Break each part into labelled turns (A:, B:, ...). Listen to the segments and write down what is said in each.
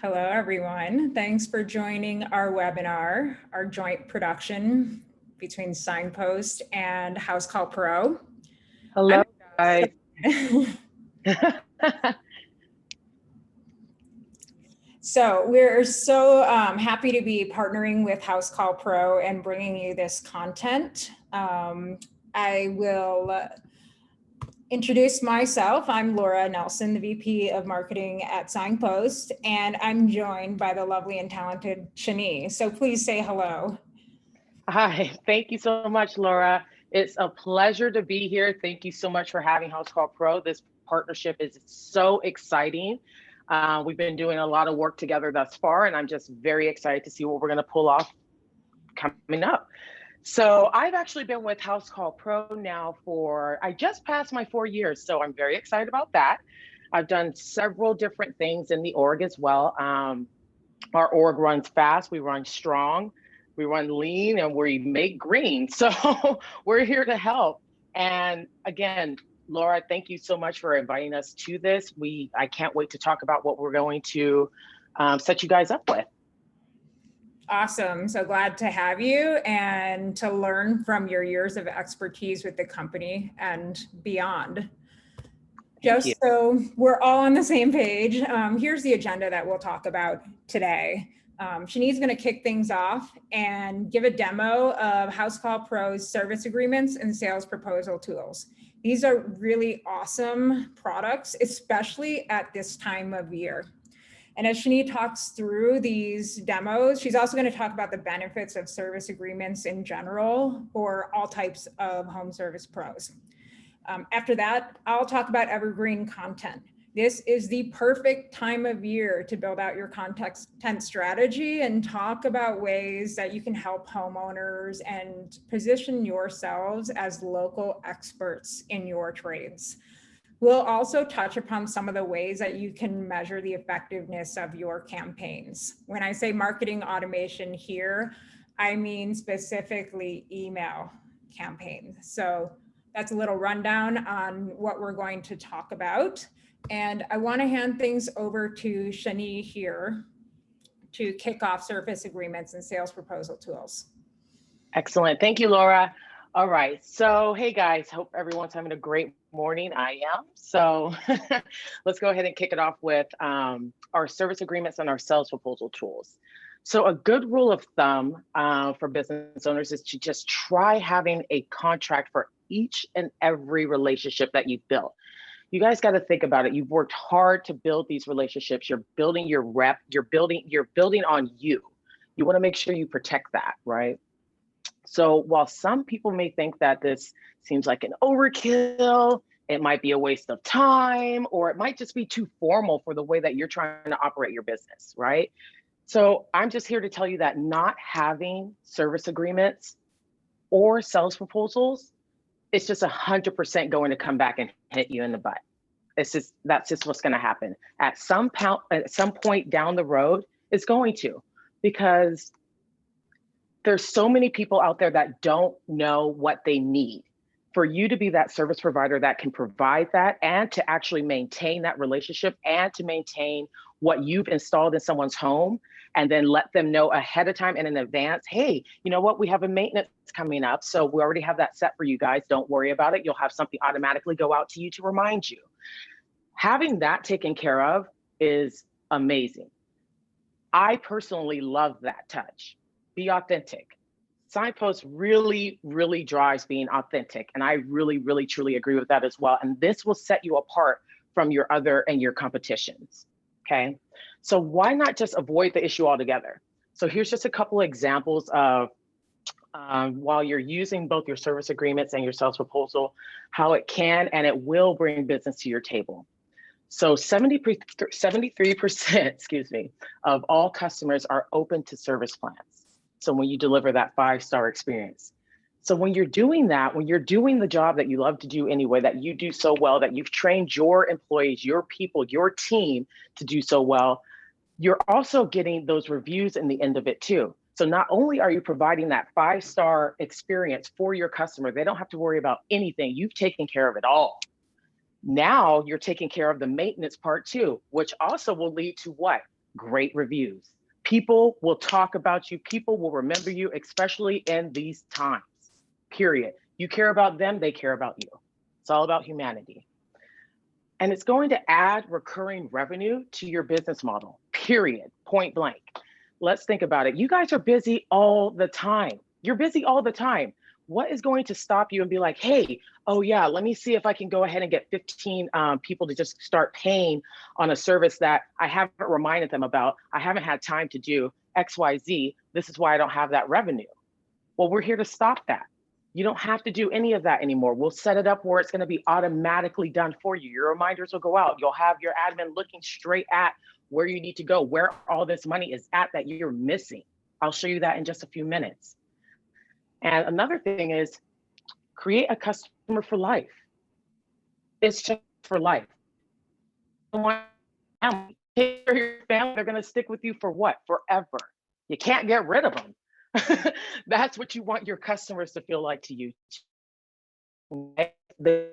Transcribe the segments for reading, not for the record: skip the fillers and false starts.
A: Hello, everyone. Thanks for joining our webinar, our joint production between Signpost and Housecall Pro.
B: Hello, guys.
A: So we're so happy to be partnering with Housecall Pro and bringing you this content. I will introduce myself. I'm Laura Nelson, the VP of Marketing at Signpost, and I'm joined by the lovely and talented Shani. So please say hello.
B: Hi, thank you so much, Laura. It's a pleasure to be here. Thank you so much for having Housecall Pro. This partnership is so exciting. We've been doing a lot of work together thus far, and I'm just very excited to see what we're going to pull off coming up. So I've actually been with Housecall Pro now I just passed my 4 years, so I'm very excited about that. I've done several different things in the org as well. Our org runs fast, we run strong, we run lean, and we make green. So we're here to help. And again, Laura, thank you so much for inviting us to this. I can't wait to talk about what we're going to set you guys up with.
A: Awesome. So glad to have you and to learn from your years of expertise with the company and beyond. Just so we're all on the same page, here's the agenda that we'll talk about today. Shani's going to kick things off and give a demo of Housecall Pro's service agreements and sales proposal tools. These are really awesome products, especially at this time of year. And as Shani talks through these demos, she's also going to talk about the benefits of service agreements in general for all types of home service pros. After that, I'll talk about Evergreen Content. This is the perfect time of year to build out your content strategy and talk about ways that you can help homeowners and position yourselves as local experts in your trades. We'll also touch upon some of the ways that you can measure the effectiveness of your campaigns. When I say marketing automation here, I mean specifically email campaigns. So that's a little rundown on what we're going to talk about. And I want to hand things over to Shani here to kick off service agreements and sales proposal tools.
B: Excellent. Thank you, Laura. All right. So, hey guys, hope everyone's having a great morning. I am. So let's go ahead and kick it off with our service agreements and our sales proposal tools. So a good rule of thumb for business owners is to just try having a contract for each and every relationship that you've built. You guys got to think about it. You've worked hard to build these relationships. You're building your rep. You're building on you. You want to make sure you protect that, right? So while some people may think that this seems like an overkill, it might be a waste of time, or it might just be too formal for the way that you're trying to operate your business, right? So I'm just here to tell you that not having service agreements or sales proposals, it's just 100% going to come back and hit you in the butt. That's just what's going to happen. At some point down the road, it's going to, because there's so many people out there that don't know what they need. For you to be that service provider that can provide that and to actually maintain that relationship and to maintain what you've installed in someone's home, and then let them know ahead of time and in advance, hey, you know what, we have a maintenance coming up. So we already have that set for you guys. Don't worry about it. You'll have something automatically go out to you to remind you. Having that taken care of is amazing. I personally love that touch. Be authentic. Signpost really, really drives being authentic. And I really, really, truly agree with that as well. And this will set you apart from your competitions. Okay. So why not just avoid the issue altogether? So here's just a couple of examples of while you're using both your service agreements and your sales proposal, how it can and it will bring business to your table. So 73%, of all customers are open to service plans. So when you deliver that 5-star experience. So when you're doing that, when you're doing the job that you love to do anyway, that you do so well, that you've trained your employees, your people, your team to do so well, you're also getting those reviews in the end of it too. So not only are you providing that 5-star experience for your customer, they don't have to worry about anything. You've taken care of it all. Now you're taking care of the maintenance part too, which also will lead to what? great reviews. People will talk about you. People will remember you, especially in these times, period. You care about them, they care about you. It's all about humanity. And it's going to add recurring revenue to your business model, period, point blank. Let's think about it. You guys are busy all the time. You're busy all the time. What is going to stop you and be like, hey, oh yeah, let me see if I can go ahead and get 15 people to just start paying on a service that I haven't reminded them about. I haven't had time to do XYZ. This is why I don't have that revenue. Well, we're here to stop that. You don't have to do any of that anymore. We'll set it up where it's going to be automatically done for you. Your reminders will go out. You'll have your admin looking straight at where you need to go, where all this money is at that you're missing. I'll show you that in just a few minutes. And another thing is create a customer for life. It's just for life. Take care of your family. They're going to stick with you for what? Forever. You can't get rid of them. That's what you want your customers to feel like to you. They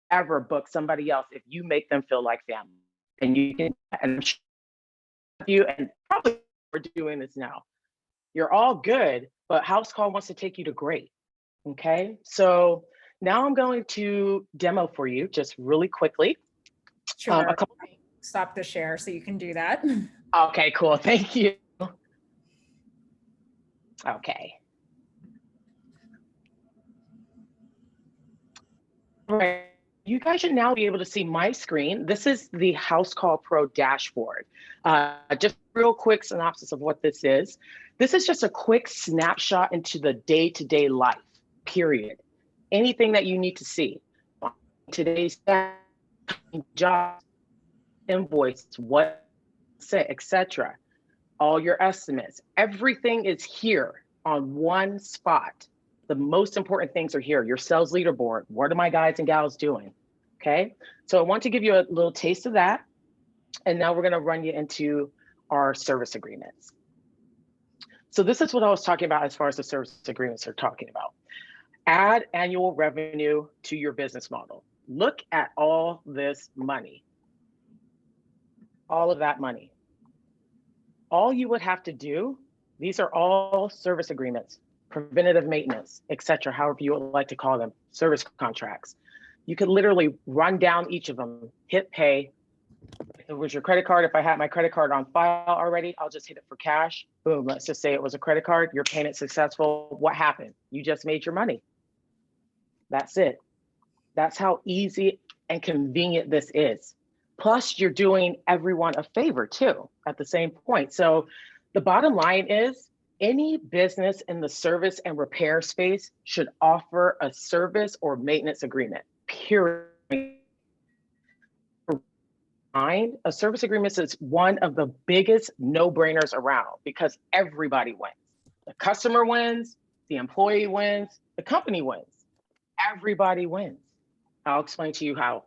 B: ever book somebody else if you make them feel like family. And you can, and you, and probably we're doing this now. You're all good, but Housecall wants to take you to great. Okay, so now I'm going to demo for you just really quickly.
A: Sure. Stop the share so you can do that.
B: Okay, cool. Thank you. Okay. All right. You guys should now be able to see my screen. This is the Housecall Pro Dashboard. Just real quick synopsis of what this is. This is just a quick snapshot into the day-to-day life, period. Anything that you need to see. Today's job, invoice, what, etc. All your estimates. Everything is here on one spot. The most important things are here. Your sales leaderboard. What are my guys and gals doing? Okay. So I want to give you a little taste of that. And now we're going to run you into our service agreements. So this is what I was talking about as far as the service agreements are talking about. Add annual revenue to your business model. Look at all this money. All of that money. All you would have to do, these are all service agreements, preventative maintenance, etc., however you would like to call them, service contracts. You could literally run down each of them, hit pay. If it was your credit card, if I had my credit card on file already, I'll just hit it for cash. Boom, let's just say it was a credit card, your payment successful. What happened? You just made your money. That's it. That's how easy and convenient this is. Plus, you're doing everyone a favor too at the same point. So the bottom line is any business in the service and repair space should offer a service or maintenance agreement, period. A service agreement is one of the biggest no-brainers around because everybody wins. The customer wins, the employee wins, the company wins. Everybody wins. I'll explain to you how.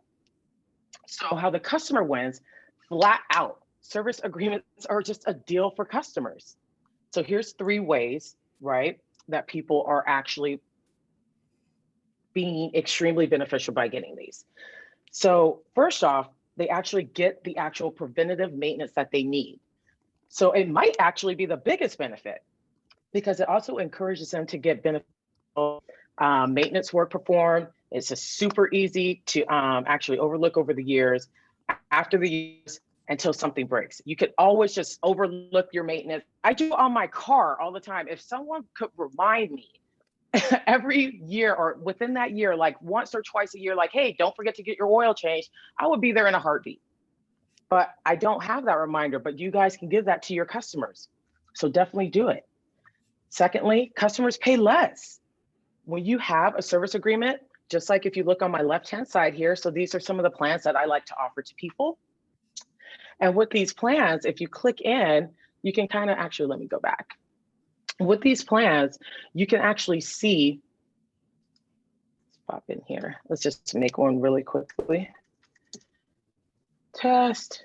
B: So how the customer wins, flat out, service agreements are just a deal for customers. So here's 3 ways, right, that people are actually being extremely beneficial by getting these. So first off, they actually get the actual preventative maintenance that they need. So it might actually be the biggest benefit because it also encourages them to get beneficial maintenance work performed. It's just super easy to actually overlook over the years, after the years, until something breaks. You could always just overlook your maintenance. I do on my car all the time. If someone could remind me every year or within that year, like once or twice a year, like, hey, don't forget to get your oil changed, I would be there in a heartbeat. But I don't have that reminder, but you guys can give that to your customers. So definitely do it. Secondly, customers pay less. When you have a service agreement, just like if you look on my left-hand side here, so these are some of the plans that I like to offer to people. And with these plans, if you click in, you can kind of actually, let me go back. With these plans, you can actually see, let's pop in here. Let's just make one really quickly. Test.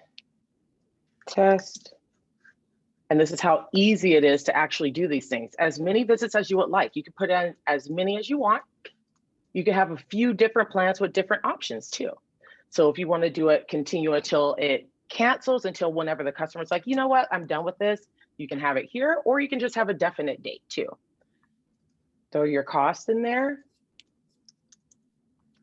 B: And this is how easy it is to actually do these things. As many visits as you would like. You can put in as many as you want. You can have a few different plans with different options too. So if you want to do it, continue until it cancels until whenever the customer's like, you know what, I'm done with this. You can have it here, or you can just have a definite date too. Throw your cost in there.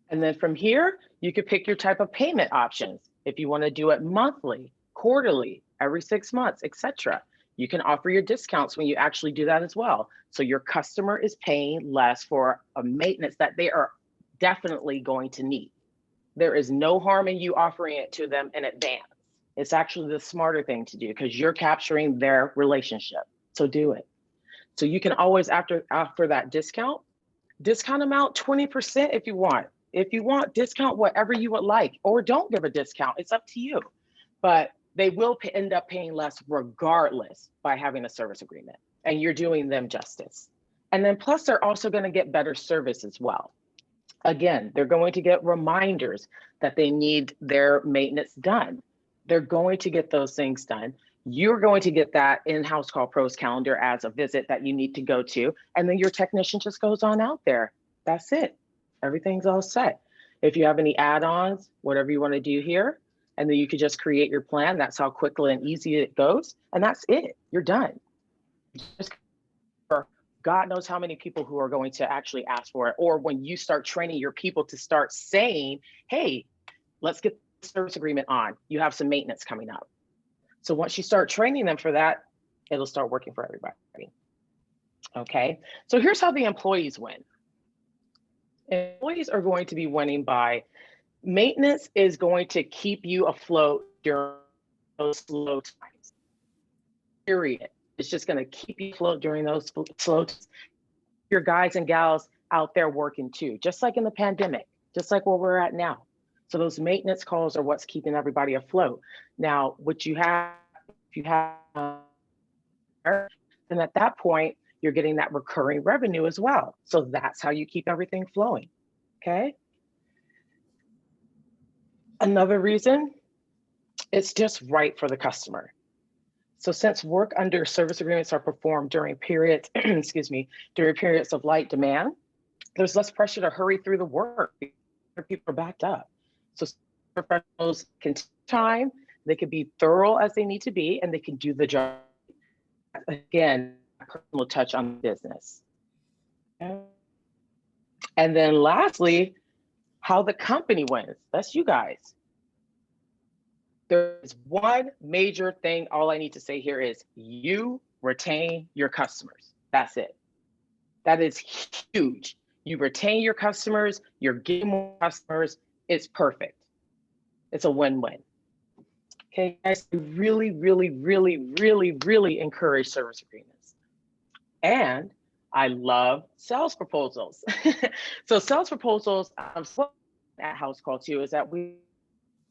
B: And then from here, you could pick your type of payment options. If you want to do it monthly, quarterly, every 6 months, etc. You can offer your discounts when you actually do that as well. So your customer is paying less for a maintenance that they are definitely going to need. There is no harm in you offering it to them in advance. It's actually the smarter thing to do because you're capturing their relationship. So do it. So you can always, after that discount amount 20% if you want. If you want, discount whatever you would like, or don't give a discount. It's up to you. But they will end up paying less regardless by having a service agreement, and you're doing them justice. And then plus they're also going to get better service as well. Again, they're going to get reminders that they need their maintenance done. They're going to get those things done. You're going to get that in Housecall Pro's calendar as a visit that you need to go to. And then your technician just goes on out there. That's it. Everything's all set. If you have any add-ons, whatever you want to do here, and then you could just create your plan. That's how quickly and easy it goes. And that's it. You're done. Just God knows how many people who are going to actually ask for it. Or when you start training your people to start saying, hey, let's get the service agreement on. You have some maintenance coming up. So once you start training them for that, it'll start working for everybody. Okay, so here's how the employees win. Employees are going to be winning by maintenance is going to keep you afloat during those slow times. Period. It's just going to keep you afloat during those slow times. Your guys and gals out there working too, just like in the pandemic, just like where we're at now. So those maintenance calls are what's keeping everybody afloat. Now, what you have, if you have, then at that point, you're getting that recurring revenue as well. So that's how you keep everything flowing, okay? Another reason, it's just right for the customer. So since work under service agreements are performed during periods, excuse me, during periods of light demand, there's less pressure to hurry through the work. People are backed up. So professionals can take time, they can be thorough as they need to be, and they can do the job. Again, personal touch on business. Okay. And then lastly, how the company wins. That's you guys. There's one major thing. All I need to say here is you retain your customers. That's it. That is huge. You retain your customers, you're getting more customers. It's perfect. It's a win-win. Okay, guys, we really, really, really, really, really encourage service agreements. And I love sales proposals. So sales proposals, at Housecall too, is that we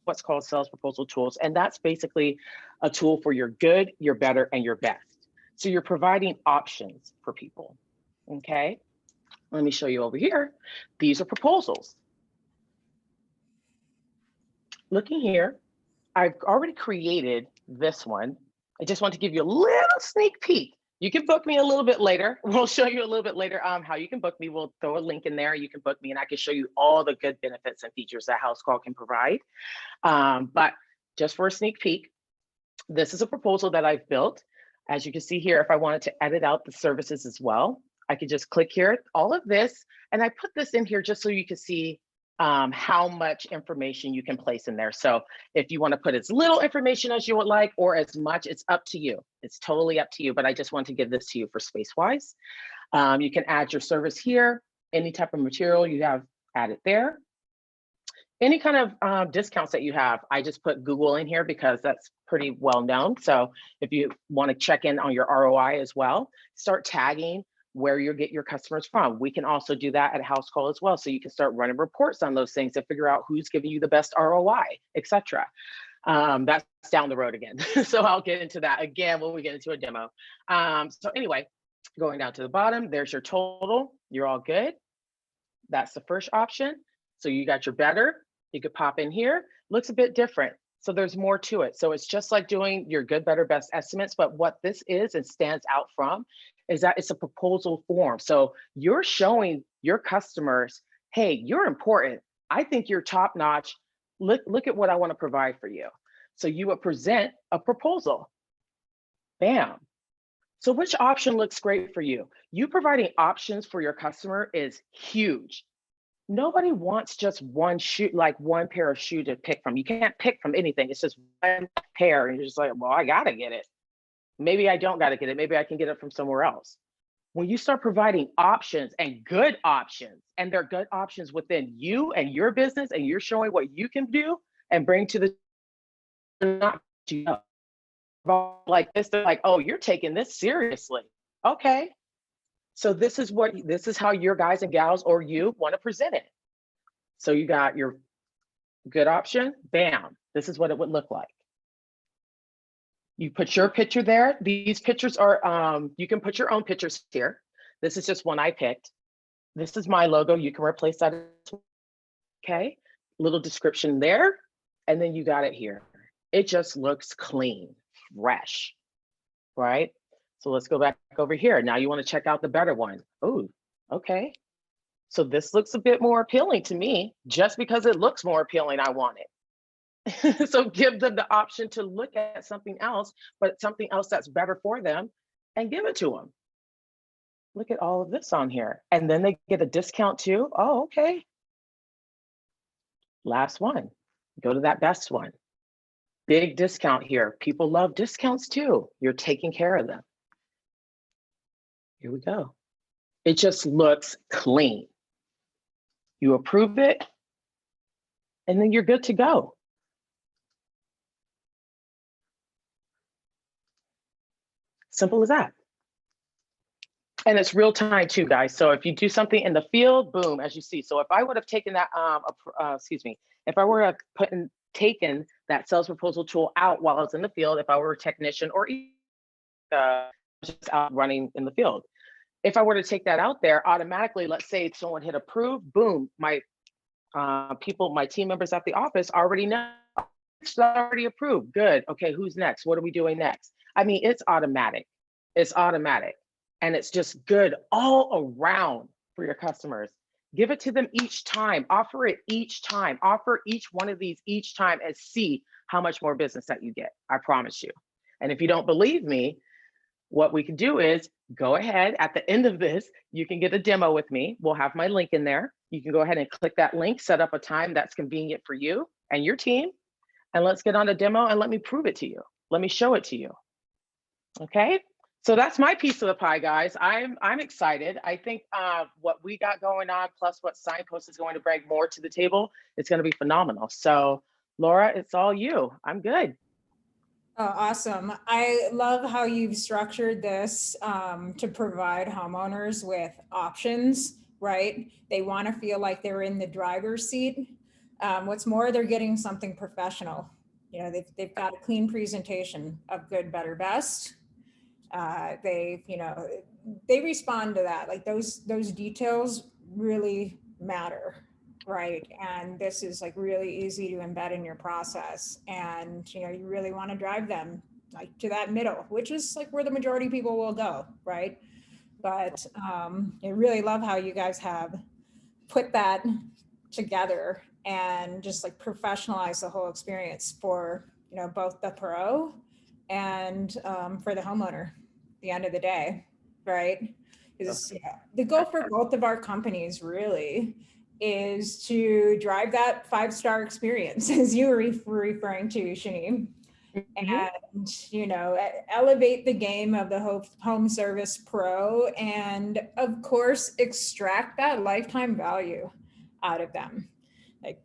B: what's called sales proposal tools. And that's basically a tool for your good, your better, and your best. So you're providing options for people, okay? Let me show you over here. These are proposals. Looking here, I've already created this one. I just want to give you a little sneak peek. You can book me a little bit later. We'll show you a little bit later how you can book me. We'll throw a link in there. You can book me and I can show you all the good benefits and features that Housecall can provide. But just for a sneak peek, this is a proposal that I've built. As you can see here, if I wanted to edit out the services as well, I could just click here, all of this, and I put this in here just so you can see how much information you can place in there. So if you want to put as little information as you would like or as much, it's up to you. It's totally up to you, but I just want to give this to you for space-wise. You can add your service here, any type of material you have, add it there. Any kind of discounts that you have, I just put Google in here because that's pretty well known. So if you want to check in on your ROI as well, start tagging where you get your customers from. We can also do that at Housecall as well. So you can start running reports on those things to figure out who's giving you the best ROI, etc. That's down the road again. So I'll get into that again when we get into a demo. So anyway, going down to the bottom, there's your total. You're all good. That's the first option. So you got your better. You could pop in here. Looks a bit different. So there's more to it. So it's just like doing your good, better, best estimates. But what this is and stands out from is that it's a proposal form. So you're showing your customers, hey, you're important. I think you're top notch. Look at what I want to provide for you. So you would present a proposal. Bam. So which option looks great for you? You providing options for your customer is huge. Nobody wants just one shoe, like one pair of shoe to pick from. You can't pick from anything. It's just one pair. And you're just like, well, I gotta get it. Maybe I don't gotta get it. Maybe I can get it from somewhere else. When you start providing options and good options, and they're good options within you and your business, and you're showing what you can do and bring to the not you know, like this, they're like, oh, you're taking this seriously. Okay. So this is how your guys and gals or you want to present it. So you got your good option, bam, this is what it would look like. You put your picture there. These pictures are, you can put your own pictures here. This is just one I picked. This is my logo. You can replace that. Okay, little description there. And then you got it here. It just looks clean, fresh, right? So let's go back over here. Now you want to check out the better one. Oh, okay. So this looks a bit more appealing to me. Just because it looks more appealing, I want it. So give them the option to look at something else, but something else that's better for them, and give it to them. Look at all of this on here. And then they get a discount too. Oh, okay. Last one, go to that best one. Big discount here. People love discounts too. You're taking care of them. Here we go. It just looks clean. You approve it, and then you're good to go. Simple as that. And it's real time too, guys. So if you do something in the field, boom, as you see. So if I would have taken that, if I were to taken that sales proposal tool out while I was in the field, if I were a technician or just out running in the field, if I were to take that out there, automatically, let's say someone hit approve, boom, my my team members at the office already know it's already approved. Good. Okay, who's next? What are we doing next? I mean, it's automatic. It's automatic. And it's just good all around for your customers. Give it to them each time. Offer it each time. Offer each one of these each time and see how much more business that you get. I promise you. And if you don't believe me, what we can do is go ahead at the end of this, you can get a demo with me. We'll have my link in there. You can go ahead and click that link, set up a time that's convenient for you and your team. And let's get on a demo and let me prove it to you. Let me show it to you. Okay. So that's my piece of the pie, guys. I'm excited. I think what we got going on, plus what Signpost is going to bring more to the table, it's going to be phenomenal. So Laura, it's all you. I'm good.
A: Oh, awesome. I love how you've structured this to provide homeowners with options, right? They want to feel like they're in the driver's seat. What's more, they're getting something professional. You know, they've got a clean presentation of good, better, best. They respond to that. Like those details really matter, right? And this is like really easy to embed in your process. And, you really want to drive them like to that middle, which is like where the majority of people will go, right? But I really love how you guys have put that together and just like professionalize the whole experience for, both the pro and for the homeowner at the end of the day, right? Because the goal for both of our companies really is to drive that 5-star experience, as you were referring to, Shani, and elevate the game of the home service pro, and of course extract that lifetime value out of them. Like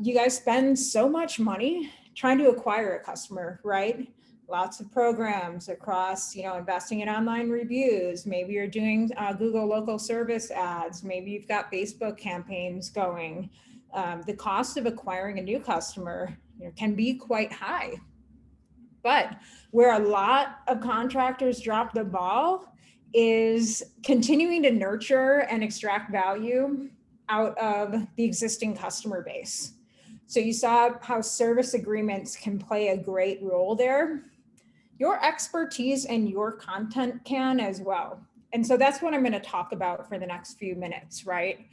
A: you guys spend so much money trying to acquire a customer, right? Lots of programs across, investing in online reviews. Maybe you're doing Google local service ads. Maybe you've got Facebook campaigns going. The cost of acquiring a new customer can be quite high. But where a lot of contractors drop the ball is continuing to nurture and extract value out of the existing customer base. So you saw how service agreements can play a great role there. Your expertise and your content can as well. And so that's what I'm going to talk about for the next few minutes, right?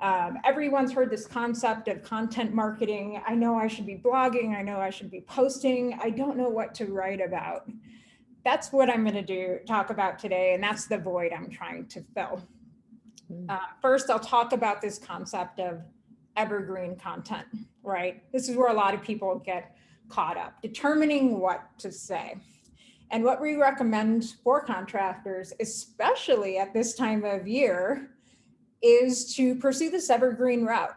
A: Everyone's heard this concept of content marketing. I know I should be blogging. I know I should be posting. I don't know what to write about. That's what I'm going to talk about today. And that's the void I'm trying to fill. First, I'll talk about this concept of evergreen content, right? This is where a lot of people get caught up, determining what to say. And what we recommend for contractors, especially at this time of year, is to pursue this evergreen route,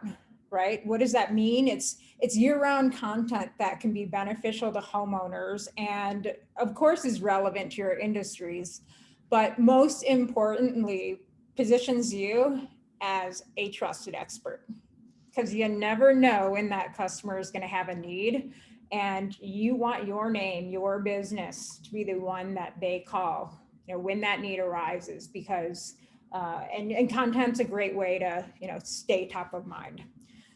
A: right? What does that mean? It's year-round content that can be beneficial to homeowners and of course is relevant to your industries, but most importantly, positions you as a trusted expert, because you never know when that customer is going to have a need, and you want your name, your business to be the one that they call, when that need arises, because and content's a great way to, stay top of mind.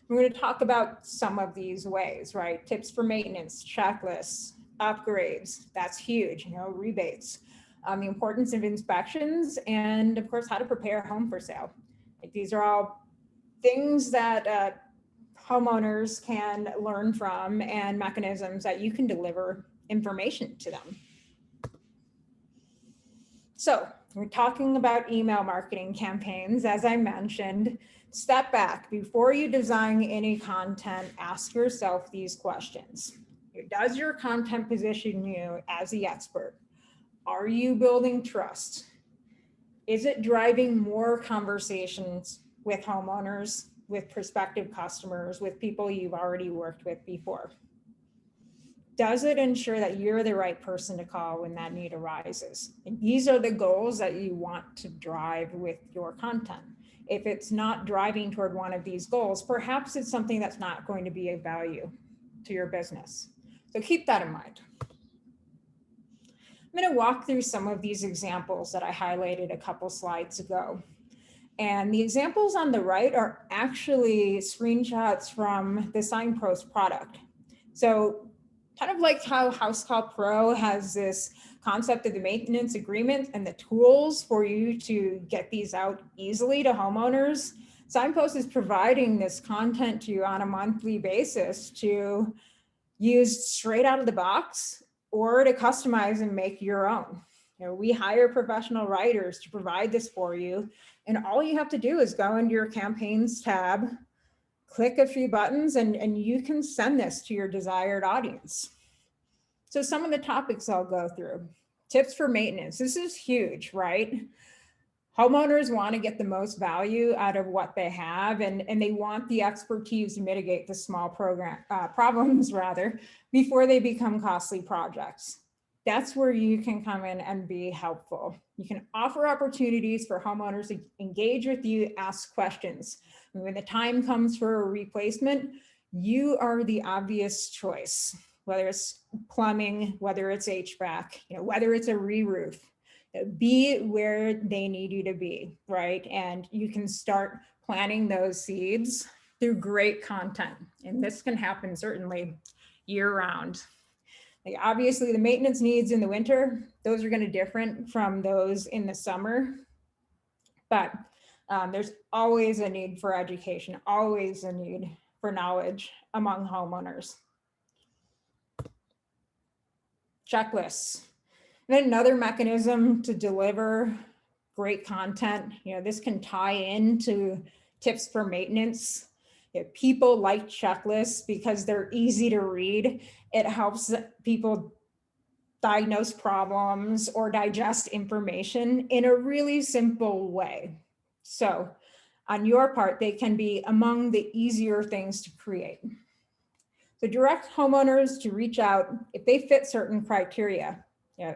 A: We're going to talk about some of these ways, right? Tips for maintenance, checklists, upgrades, that's huge, rebates, the importance of inspections, and of course, how to prepare a home for sale. These are all things that homeowners can learn from and mechanisms that you can deliver information to them. So we're talking about email marketing campaigns. As I mentioned, step back. Before you design any content, ask yourself these questions. Does your content position you as the expert? Are you building trust? Is it driving more conversations with homeowners, with prospective customers, with people you've already worked with before? Does it ensure that you're the right person to call when that need arises? And these are the goals that you want to drive with your content. If it's not driving toward one of these goals, perhaps it's something that's not going to be of value to your business. So keep that in mind. I'm going to walk through some of these examples that I highlighted a couple slides ago. And the examples on the right are actually screenshots from the Signpost product. So kind of like how Housecall Pro has this concept of the maintenance agreement and the tools for you to get these out easily to homeowners, Signpost is providing this content to you on a monthly basis to use straight out of the box or to customize and make your own. We hire professional writers to provide this for you. And all you have to do is go into your campaigns tab, click a few buttons, and you can send this to your desired audience. So some of the topics I'll go through. Tips for maintenance. This is huge, right? Homeowners want to get the most value out of what they have, and they want the expertise to mitigate the small problems before they become costly projects. That's where you can come in and be helpful. You can offer opportunities for homeowners to engage with you, ask questions. And when the time comes for a replacement, you are the obvious choice, whether it's plumbing, whether it's HVAC, whether it's a re-roof. Be where they need you to be, right? And you can start planting those seeds through great content. And this can happen certainly year round. Obviously, the maintenance needs in the winter, those are going to differ from those in the summer. But there's always a need for education, always a need for knowledge among homeowners. Checklists. And another mechanism to deliver great content, this can tie into tips for maintenance. People like checklists because they're easy to read. It helps people diagnose problems or digest information in a really simple way. So on your part, they can be among the easier things to create. So direct homeowners to reach out if they fit certain criteria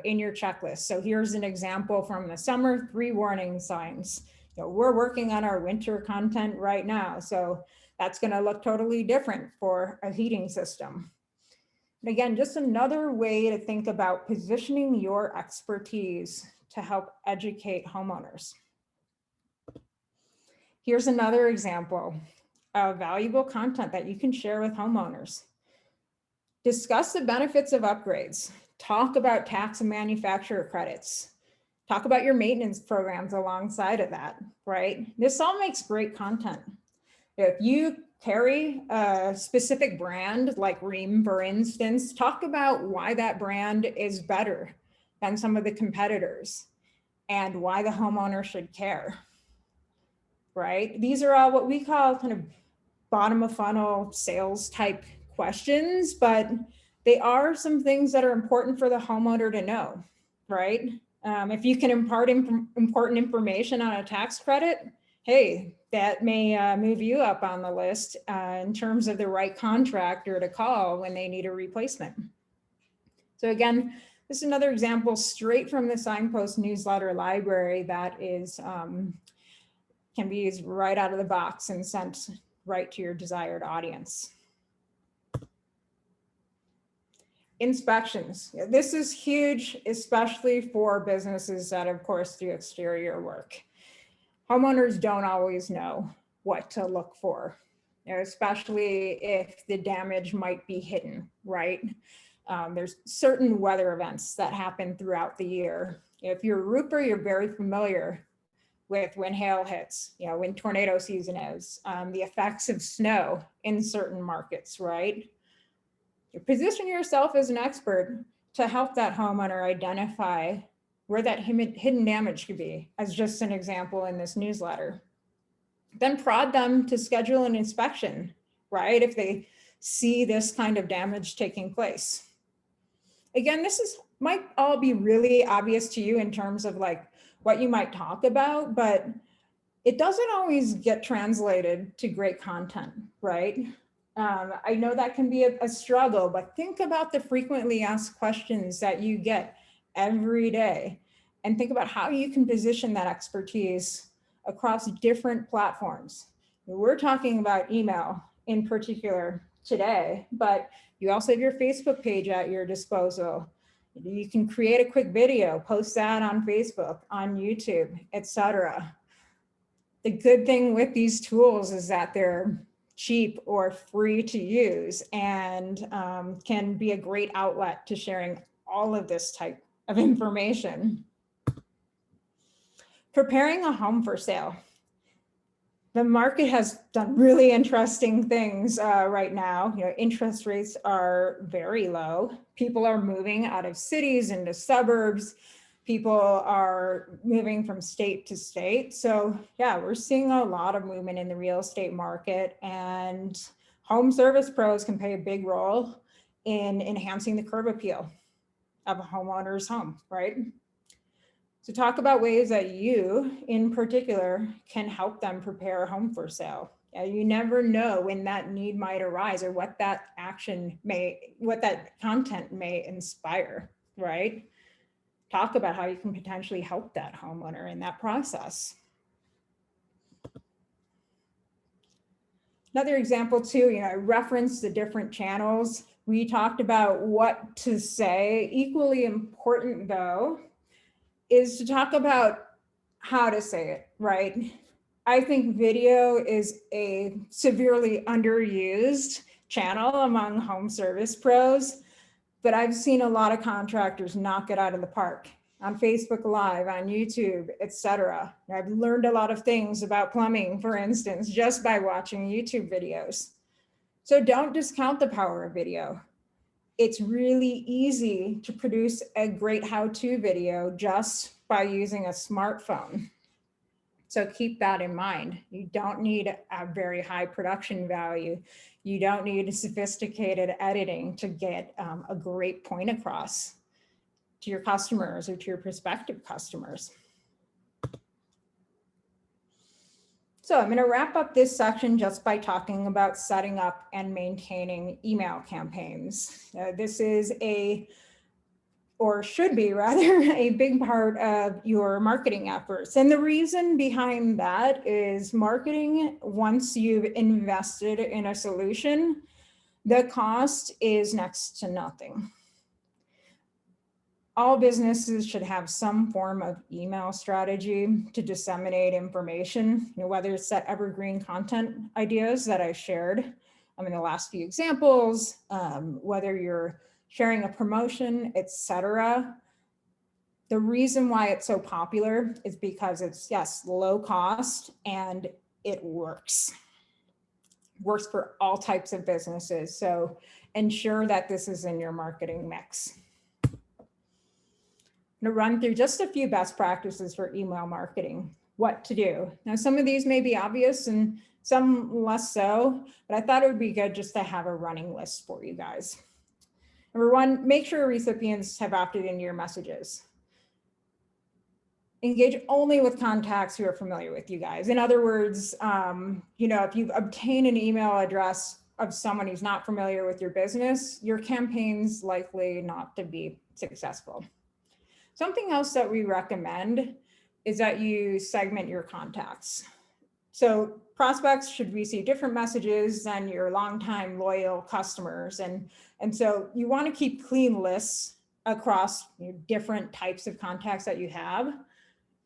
A: in your checklist. So here's an example from the summer, 3 warning signs. We're working on our winter content right now. So that's going to look totally different for a heating system. And again, just another way to think about positioning your expertise to help educate homeowners. Here's another example of valuable content that you can share with homeowners. Discuss the benefits of upgrades. Talk about tax and manufacturer credits. Talk about your maintenance programs alongside of that, right? This all makes great content. If you carry a specific brand like Ream, for instance, talk about why that brand is better than some of the competitors and why the homeowner should care, right? These are all what we call kind of bottom of funnel sales type questions, but they are some things that are important for the homeowner to know, right? If you can impart important information on a tax credit, hey, that may move you up on the list in terms of the right contractor to call when they need a replacement. So again, this is another example straight from the Signpost newsletter library that is can be used right out of the box and sent right to your desired audience. Inspections. This is huge, especially for businesses that, of course, do exterior work. Homeowners don't always know what to look for, especially if the damage might be hidden, right? There's certain weather events that happen throughout the year. If you're a roofer, you're very familiar with when hail hits, when tornado season is, the effects of snow in certain markets, right? You position yourself as an expert to help that homeowner identify where that hidden damage could be, as just an example in this newsletter. Then prod them to schedule an inspection, right? If they see this kind of damage taking place. Again, might all be really obvious to you in terms of like what you might talk about, but it doesn't always get translated to great content, right? I know that can be a struggle, but think about the frequently asked questions that you get every day and think about how you can position that expertise across different platforms. We're talking about email in particular today, but you also have your Facebook page at your disposal. You can create a quick video, post that on Facebook, on YouTube, etc. The good thing with these tools is that they're cheap or free to use and can be a great outlet to sharing all of this type of information. Preparing a home for sale. The market has done really interesting things right now. Interest rates are very low. People are moving out of cities into suburbs. People are moving from state to state. So yeah, we're seeing a lot of movement in the real estate market, and home service pros can play a big role in enhancing the curb appeal of a homeowner's home, right? So talk about ways that you, in particular, can help them prepare a home for sale. You never know when that need might arise or what that content may inspire, right? Talk about how you can potentially help that homeowner in that process. Another example too, I referenced the different channels. We talked about what to say. Equally important though, is to talk about how to say it, right? I think video is a severely underused channel among home service pros, but I've seen a lot of contractors knock it out of the park on Facebook Live, on YouTube, etc. I've learned a lot of things about plumbing, for instance, just by watching YouTube videos. So don't discount the power of video. It's really easy to produce a great how-to video just by using a smartphone. So keep that in mind. You don't need a very high production value. You don't need sophisticated editing to get a great point across to your customers or to your prospective customers. So I'm going to wrap up this section just by talking about setting up and maintaining email campaigns. This is or should be rather, a big part of your marketing efforts. And the reason behind that is marketing, once you've invested in a solution, the cost is next to nothing. All businesses should have some form of email strategy to disseminate information, whether it's that evergreen content ideas that I shared in the last few examples, whether you're sharing a promotion, etc. The reason why it's so popular is because it's, yes, low cost and it works. works for all types of businesses. So ensure that this is in your marketing mix. I'm going to run through just a few best practices for email marketing, what to do. Now, some of these may be obvious and some less so, but I thought it would be good just to have a running list for you guys. Number one, make sure recipients have opted into your messages. Engage only with contacts who are familiar with you guys. In other words, if you obtain an email address of someone who's not familiar with your business, your campaign's likely not to be successful. Something else that we recommend is that you segment your contacts. So prospects should receive different messages than your longtime loyal customers. And so you want to keep clean lists across different types of contacts that you have.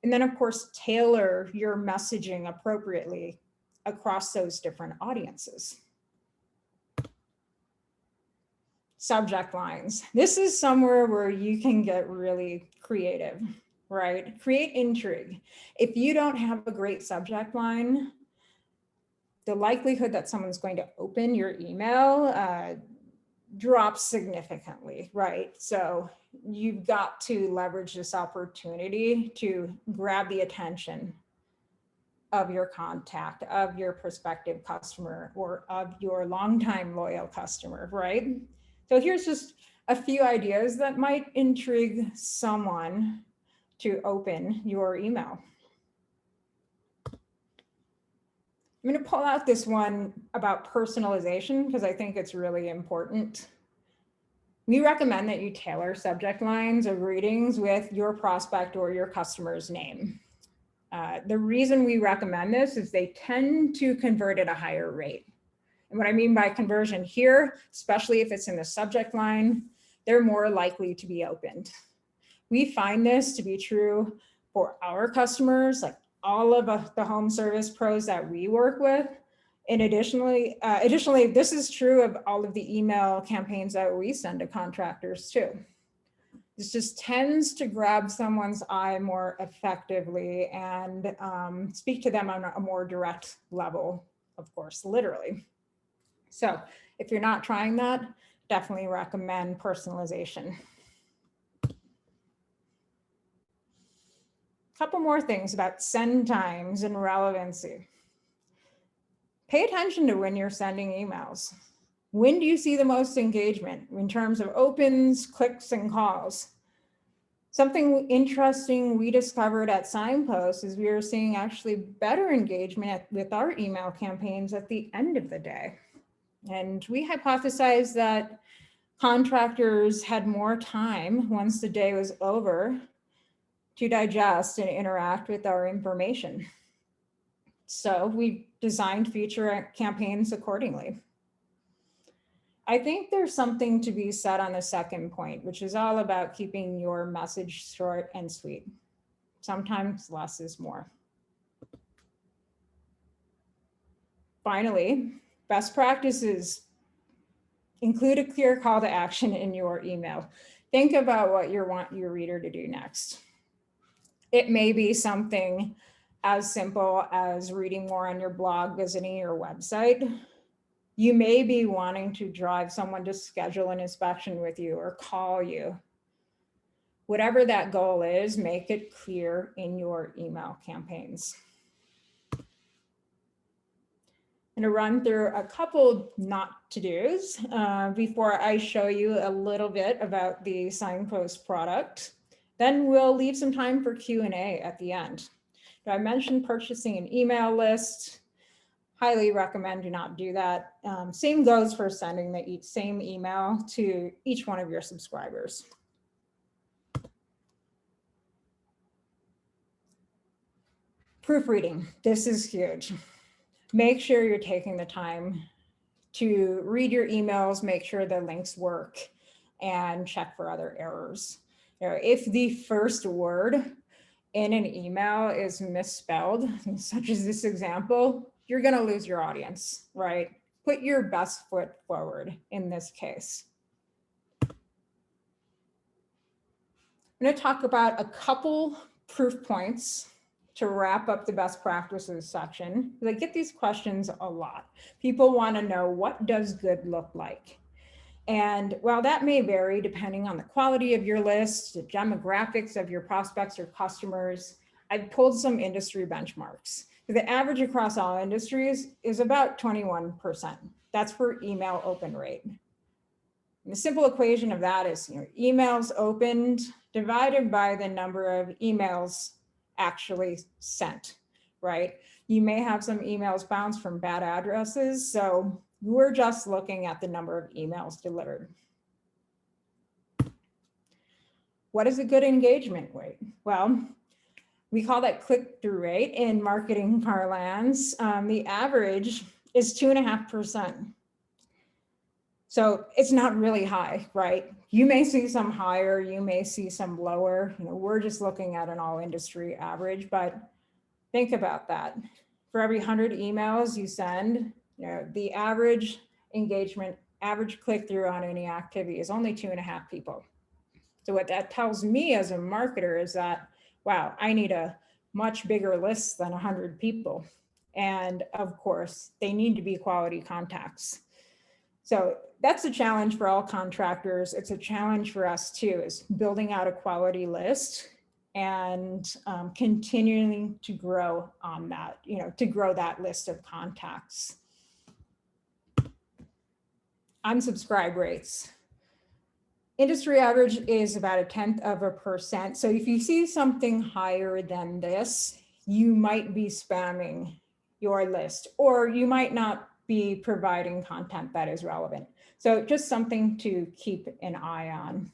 A: And then of course, tailor your messaging appropriately across those different audiences. Subject lines. This is somewhere where you can get really creative, right? Create intrigue. If you don't have a great subject line, the likelihood that someone's going to open your email drops significantly, right? So you've got to leverage this opportunity to grab the attention of your contact, of your prospective customer, or of your longtime loyal customer, right? So here's just a few ideas that might intrigue someone to open your email. I'm going to pull out this one about personalization because I think it's really important. We recommend that you tailor subject lines of greetings with your prospect or your customer's name. The reason we recommend this is they tend to convert at a higher rate. And what I mean by conversion here, especially if it's in the subject line, they're more likely to be opened. We find this to be true for our customers, like all of the home service pros that we work with. And additionally, this is true of all of the email campaigns that we send to contractors too. This just tends to grab someone's eye more effectively and speak to them on a more direct level, of course, literally. So if you're not trying that, definitely recommend personalization. Couple more things about send times and relevancy. Pay attention to when you're sending emails. When do you see the most engagement in terms of opens, clicks, and calls? Something interesting we discovered at Signpost is we were seeing actually better engagement with our email campaigns at the end of the day. And we hypothesized that contractors had more time once the day was over to digest and interact with our information. So we designed future campaigns accordingly. I think there's something to be said on the second point, which is all about keeping your message short and sweet. Sometimes less is more. Finally, best practices include a clear call to action in your email. Think about what you want your reader to do next. It may be something as simple as reading more on your blog, visiting your website. You may be wanting to drive someone to schedule an inspection with you or call you. Whatever that goal is, make it clear in your email campaigns. I'm going to run through a couple not to-dos before I show you a little bit about the Signpost product. Then we'll leave some time for Q&A at the end. I mentioned purchasing an email list. Highly recommend do not do that. Same goes for sending the same email to each one of your subscribers. Proofreading, this is huge. Make sure you're taking the time to read your emails, make sure the links work, and check for other errors. If the first word in an email is misspelled, such as this example, you're going to lose your audience, right? Put your best foot forward in this case. I'm going to talk about a couple proof points to wrap up the best practices section, because I get these questions a lot. People want to know, what does good look like? And while that may vary depending on the quality of your list, the demographics of your prospects or customers, I've pulled some industry benchmarks. The average across all industries is about 21%. That's for email open rate. And the simple equation of that is, emails opened divided by the number of emails actually sent, right? You may have some emails bounced from bad addresses, so we're just looking at the number of emails delivered. What is a good engagement rate? Well, we call that click-through rate in marketing parlance. The average is 2.5%. So it's not really high, right? You may see some higher, you may see some lower. We're just looking at an all industry average, but think about that. For every 100 emails you send, the average engagement, average click-through on any activity is only 2.5 people. So what that tells me as a marketer is that, wow, I need a much bigger list than 100 people. And of course, they need to be quality contacts. So that's a challenge for all contractors. It's a challenge for us too, is building out a quality list and continuing to grow on that, to grow that list of contacts. Unsubscribe rates. Industry average is about 0.1%. So if you see something higher than this, you might be spamming your list, or you might not be providing content that is relevant. So just something to keep an eye on.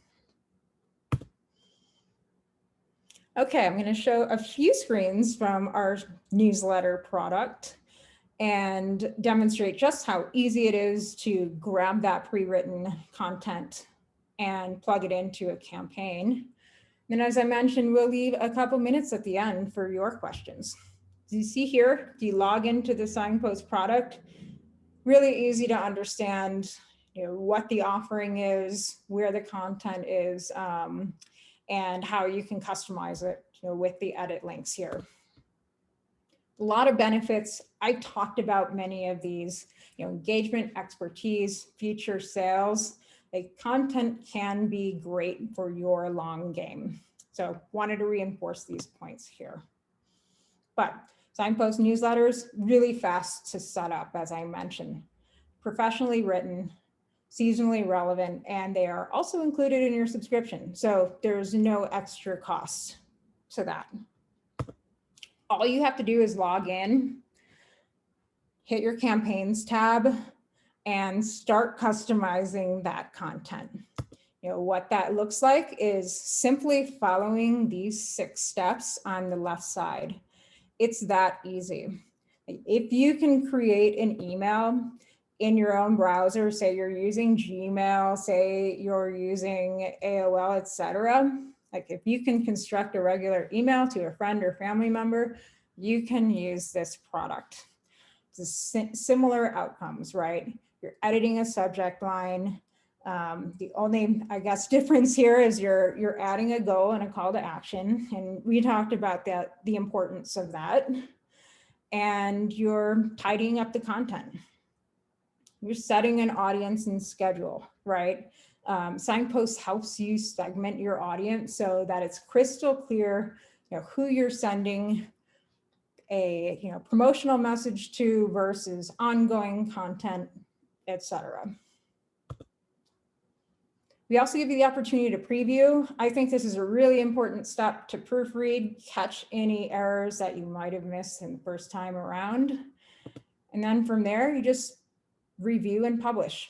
A: Okay, I'm going to show a few screens from our newsletter product and demonstrate just how easy it is to grab that pre-written content and plug it into a campaign. And as I mentioned, we'll leave a couple minutes at the end for your questions. Do you see here, if you log into the Signpost product, really easy to understand what the offering is, where the content is, and how you can customize it with the edit links here. A lot of benefits. I talked about many of these, engagement, expertise, future sales. Like, content can be great for your long game. So wanted to reinforce these points here. But Signpost newsletters, really fast to set up, as I mentioned. Professionally written, seasonally relevant, and they are also included in your subscription. So there's no extra cost to that. All you have to do is log in, hit your campaigns tab, and start customizing that content. What that looks like is simply following these 6 steps on the left side. It's that easy. If you can create an email in your own browser, say you're using Gmail, say you're using AOL, etc. Like, if you can construct a regular email to a friend or family member, you can use this product. It's similar outcomes, right? You're editing a subject line. The only, I guess, difference here is you're adding a goal and a call to action. And we talked about that, the importance of that. And you're tidying up the content. You're setting an audience and schedule, right? Signpost helps you segment your audience so that it's crystal clear, who you're sending a promotional message to versus ongoing content, etc. We also give you the opportunity to preview. I think this is a really important step to proofread, catch any errors that you might have missed in the first time around. And then from there, you just review and publish.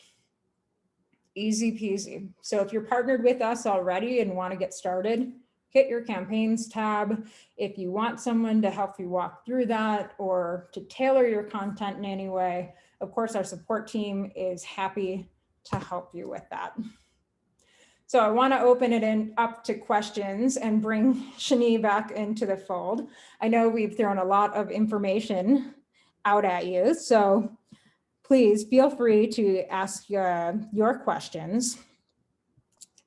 A: Easy peasy. So if you're partnered with us already and want to get started, hit your campaigns tab. If you want someone to help you walk through that or to tailor your content in any way, of course, our support team is happy to help you with that. So I want to open it up to questions and bring Shani back into the fold. I know we've thrown a lot of information out at you, so please feel free to ask your questions.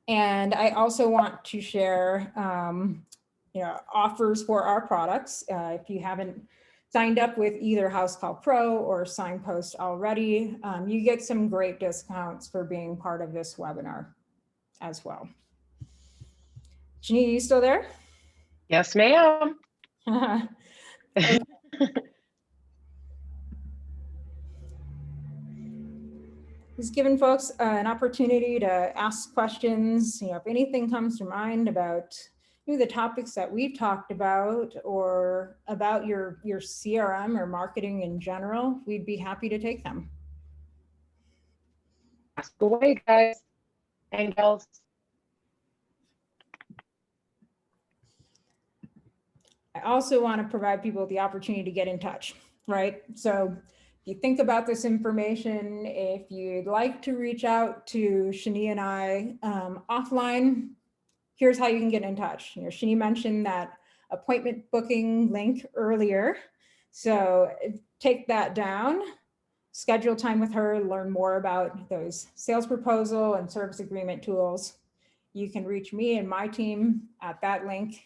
A: And I also want to share offers for our products. If you haven't signed up with either Housecall Pro or Signpost already, you get some great discounts for being part of this webinar as well. Janine, you still there?
B: Yes, ma'am.
A: Just giving folks an opportunity to ask questions. If anything comes to mind about the topics that we've talked about or about your CRM or marketing in general, we'd be happy to take them.
B: Ask away, guys and girls.
A: I also want to provide people with the opportunity to get in touch, right? So if you think about this information, if you'd like to reach out to Shani and I offline, here's how you can get in touch. Shani mentioned that appointment booking link earlier. So take that down, schedule time with her, learn more about those sales proposal and service agreement tools. You can reach me and my team at that link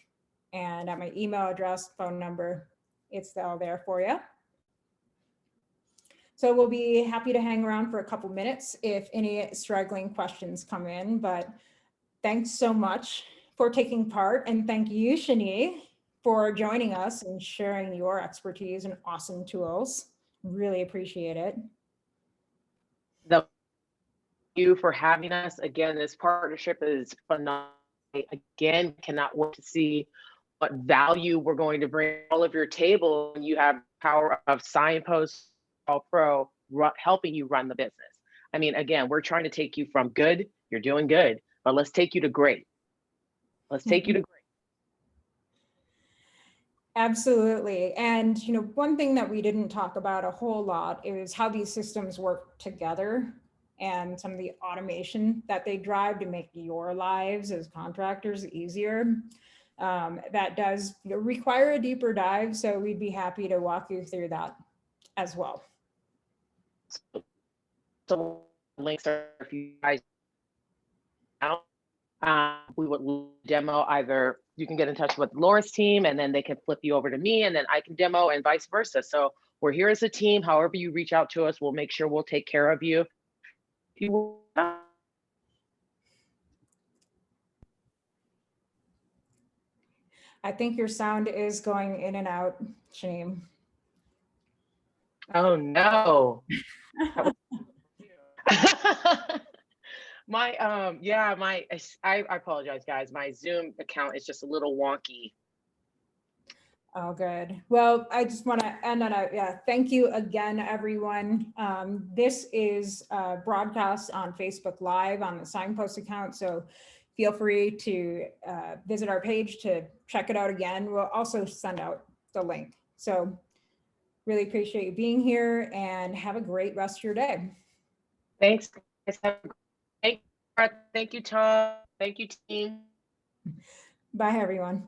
A: and at my email address, phone number. It's all there for you. So we'll be happy to hang around for a couple minutes if any straggling questions come in, but thanks so much for taking part. And thank you, Shani, for joining us and sharing your expertise and awesome tools. Really appreciate it.
B: Thank you for having us. Again, this partnership is phenomenal. Again, cannot wait to see what value we're going to bring all of your table. You have power of Signpost Pro helping you run the business. I mean, again, we're trying to take you from good, you're doing good, but let's take you to great. Let's take you to great.
A: Absolutely. And one thing that we didn't talk about a whole lot is how these systems work together and some of the automation that they drive to make your lives as contractors easier. That does require a deeper dive, so we'd be happy to walk you through that as well.
B: So links are, if you guys we would demo, either you can get in touch with Laura's team and then they can flip you over to me and then I can demo and vice versa. So we're here as a team. However you reach out to us, we'll make sure we'll take care of you.
A: I think your sound is going in and out, Shane.
B: Oh no. I apologize, guys. My Zoom account is just a little wonky.
A: Oh, good. Well, I just want to end on thank you again, everyone. This is broadcast on Facebook Live on the Signpost account, so feel free to visit our page to check it out again. We'll also send out the link. So really appreciate you being here and have a great rest of your day.
B: Thanks. Thank you, Tom. Thank you, team.
A: Bye, everyone.